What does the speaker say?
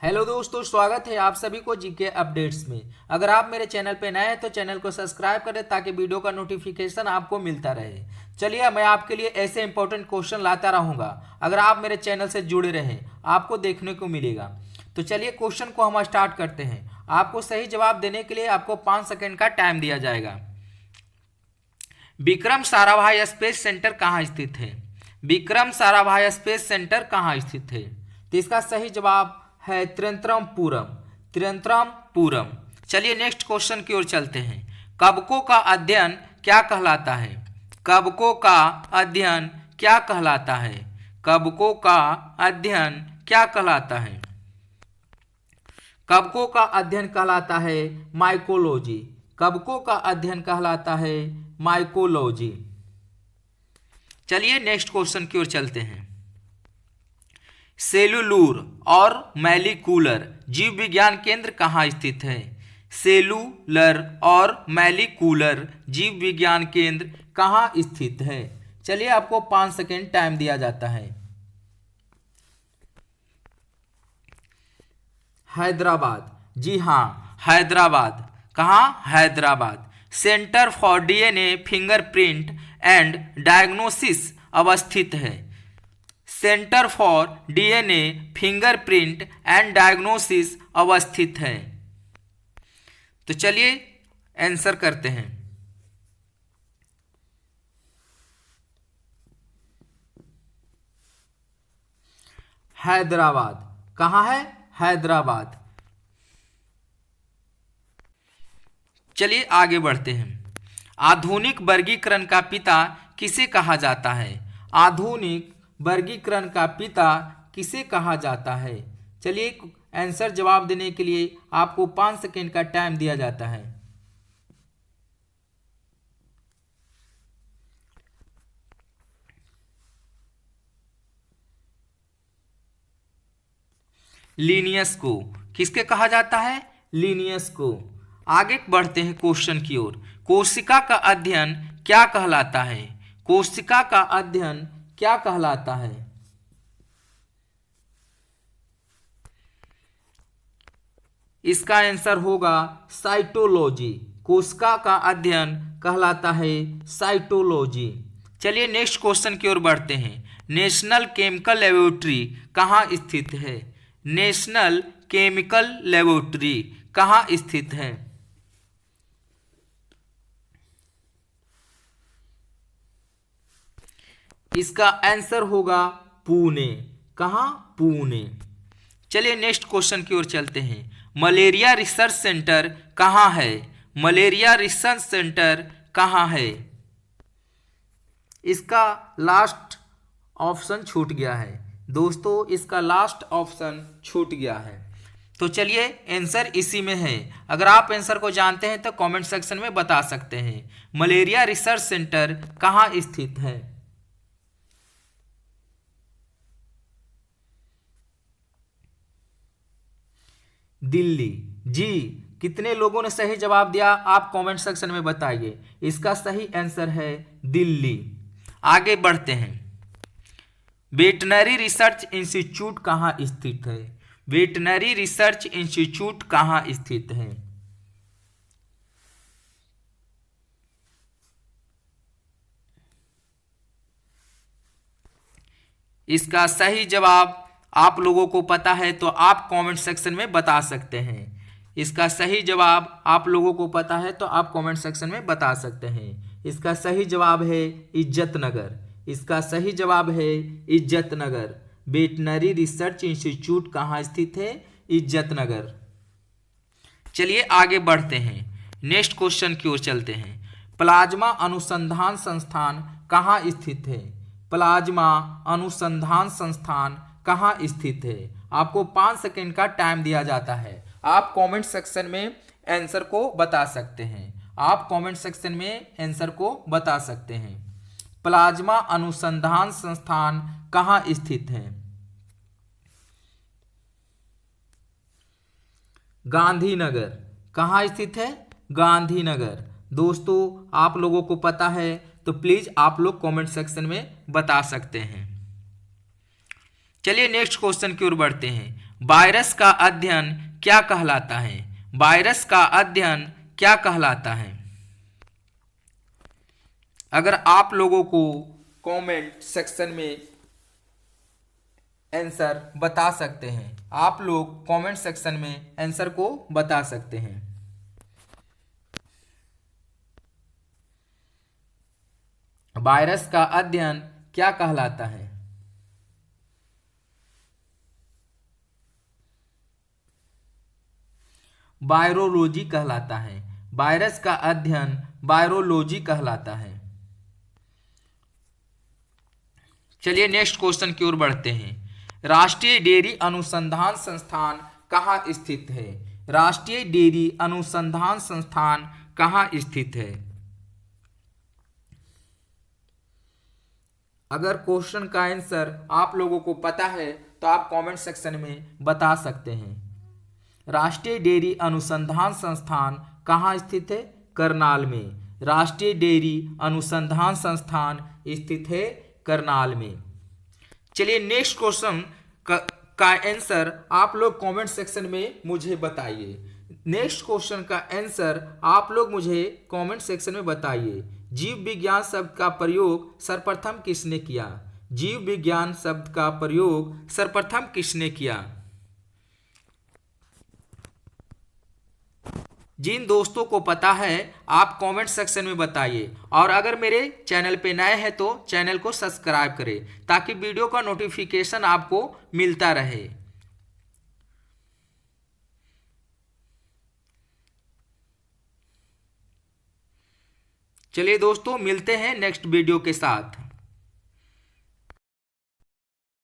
Hello दोस्तों, स्वागत है आप सभी को जीके अपडेट्स में। अगर आप मेरे चैनल पे नए हैं तो चैनल को सब्सक्राइब करें ताकि वीडियो का नोटिफिकेशन आपको मिलता रहे। चलिए, मैं आपके लिए ऐसे इंपॉर्टेंट क्वेश्चन लाता रहूँगा। अगर आप मेरे चैनल से जुड़े रहें आपको देखने को मिलेगा। तो चलिए क्वेश्चन को हम स्टार्ट करते हैं। आपको सही जवाब देने के लिए आपको 5 सेकेंड का टाइम दिया जाएगा। विक्रम साराभाई स्पेस सेंटर कहाँ स्थित है? विक्रम साराभाई स्पेस सेंटर कहाँ स्थित है? तो इसका सही जवाब है त्रिवेंद्रमपुरम। त्रिवेंद्रमपुरम। चलिए नेक्स्ट क्वेश्चन की ओर चलते हैं। कवकों का अध्ययन क्या कहलाता है? कवकों का अध्ययन क्या कहलाता है? कवकों का अध्ययन क्या कहलाता है? कवकों का अध्ययन कहलाता है माइकोलॉजी। कवकों का अध्ययन कहलाता है माइकोलॉजी। चलिए नेक्स्ट क्वेश्चन की ओर चलते हैं। सेलुलर और मैलिकुलर जीव विज्ञान केंद्र कहाँ स्थित है? सेलुलर और मैलिकुलर जीव विज्ञान केंद्र कहाँ स्थित है? चलिए आपको 5 सेकेंड टाइम दिया जाता है। हैदराबाद। जी हाँ, हैदराबाद। कहाँ? Hyderabad. Centre for DNA fingerprint and diagnosis अवस्थित है। Centre for DNA fingerprint and diagnosis अवस्थित है। तो चलिए आंसर करते हैं। हैदराबाद। कहाँ है? हैदराबाद। चलिए आगे बढ़ते हैं। आधुनिक वर्गीकरण का पिता किसे कहा जाता है? आधुनिक वर्गीकरण का पिता किसे कहा जाता है? चलिए आंसर जवाब देने के लिए आपको 5 सेकेंड का टाइम दिया जाता है। लीनियस को। किसके कहा जाता है? लीनियस को। आगे बढ़ते हैं क्वेश्चन की ओर। कोशिका का अध्ययन क्या कहलाता है? कोशिका का अध्ययन क्या कहलाता है? इसका आंसर होगा साइटोलॉजी। कोशिका का अध्ययन कहलाता है साइटोलॉजी। चलिए नेक्स्ट क्वेश्चन की ओर बढ़ते हैं। नेशनल केमिकल लेबोरेटरी कहाँ स्थित है? नेशनल केमिकल लेबोरेटरी कहाँ स्थित है? इसका आंसर होगा पुणे। कहाँ? पुणे। चलिए नेक्स्ट क्वेश्चन की ओर चलते हैं। मलेरिया रिसर्च सेंटर कहाँ है? मलेरिया रिसर्च सेंटर कहाँ है? इसका लास्ट ऑप्शन छूट गया है दोस्तों, इसका लास्ट ऑप्शन छूट गया है। तो चलिए आंसर इसी में है। अगर आप आंसर को जानते हैं तो कमेंट सेक्शन में बता सकते हैं। मलेरिया रिसर्च सेंटर कहाँ स्थित है? दिल्ली। जी, कितने लोगों ने सही जवाब दिया आप कमेंट सेक्शन में बताइए। इसका सही आंसर है दिल्ली। आगे बढ़ते हैं। वेटनरी रिसर्च इंस्टीट्यूट कहाँ स्थित है? वेटनरी रिसर्च इंस्टीट्यूट कहाँ स्थित है? इसका सही जवाब आप लोगों को पता है तो आप कमेंट सेक्शन में बता सकते हैं। इसका सही जवाब आप लोगों को पता है तो आप कमेंट सेक्शन में बता सकते हैं। इसका सही जवाब है इज्जतनगर। इसका सही जवाब है इज्जतनगर। वेटनरी रिसर्च इंस्टीट्यूट कहाँ स्थित है? इज्जतनगर। चलिए आगे बढ़ते हैं। नेक्स्ट क्वेश्चन की ओर चलते हैं। प्लाज्मा अनुसंधान संस्थान कहाँ स्थित है? प्लाज्मा अनुसंधान संस्थान कहाँ स्थित है? आपको 5 सेकेंड का टाइम दिया जाता है। आप कमेंट सेक्शन में आंसर को बता सकते हैं। आप कमेंट सेक्शन में आंसर को बता सकते हैं। प्लाज्मा अनुसंधान संस्थान कहाँ स्थित है? गांधीनगर। कहाँ स्थित है? गांधीनगर। दोस्तों आप लोगों को पता है तो प्लीज आप लोग कमेंट सेक्शन में बता सकते हैं। चलिए नेक्स्ट क्वेश्चन की ओर बढ़ते हैं। वायरस का अध्ययन क्या कहलाता है? वायरस का अध्ययन क्या कहलाता है? अगर आप लोगों को कमेंट सेक्शन में आंसर बता सकते हैं, आप लोग कमेंट सेक्शन में आंसर को बता सकते हैं। वायरस का अध्ययन क्या कहलाता है? वायरोलॉजी कहलाता है। वायरस का अध्ययन वायरोलॉजी कहलाता है। चलिए नेक्स्ट क्वेश्चन की ओर बढ़ते हैं। राष्ट्रीय डेयरी अनुसंधान संस्थान कहाँ स्थित है? राष्ट्रीय डेयरी अनुसंधान संस्थान कहाँ स्थित है? अगर क्वेश्चन का आंसर आप लोगों को पता है तो आप कमेंट सेक्शन में बता सकते हैं। राष्ट्रीय डेयरी अनुसंधान संस्थान कहाँ स्थित है? करनाल में। राष्ट्रीय डेयरी अनुसंधान संस्थान स्थित है करनाल में। चलिए नेक्स्ट क्वेश्चन का आंसर आप लोग कमेंट सेक्शन में मुझे बताइए। नेक्स्ट क्वेश्चन का आंसर आप लोग मुझे कमेंट सेक्शन में बताइए। जीव विज्ञान शब्द का प्रयोग सर्वप्रथम किसने किया? जीव विज्ञान शब्द का प्रयोग सर्वप्रथम किसने किया? जिन दोस्तों को पता है आप कमेंट सेक्शन में बताइए, और अगर मेरे चैनल पे नए हैं तो चैनल को सब्सक्राइब करें ताकि वीडियो का नोटिफिकेशन आपको मिलता रहे। चलिए दोस्तों, मिलते हैं नेक्स्ट वीडियो के साथ।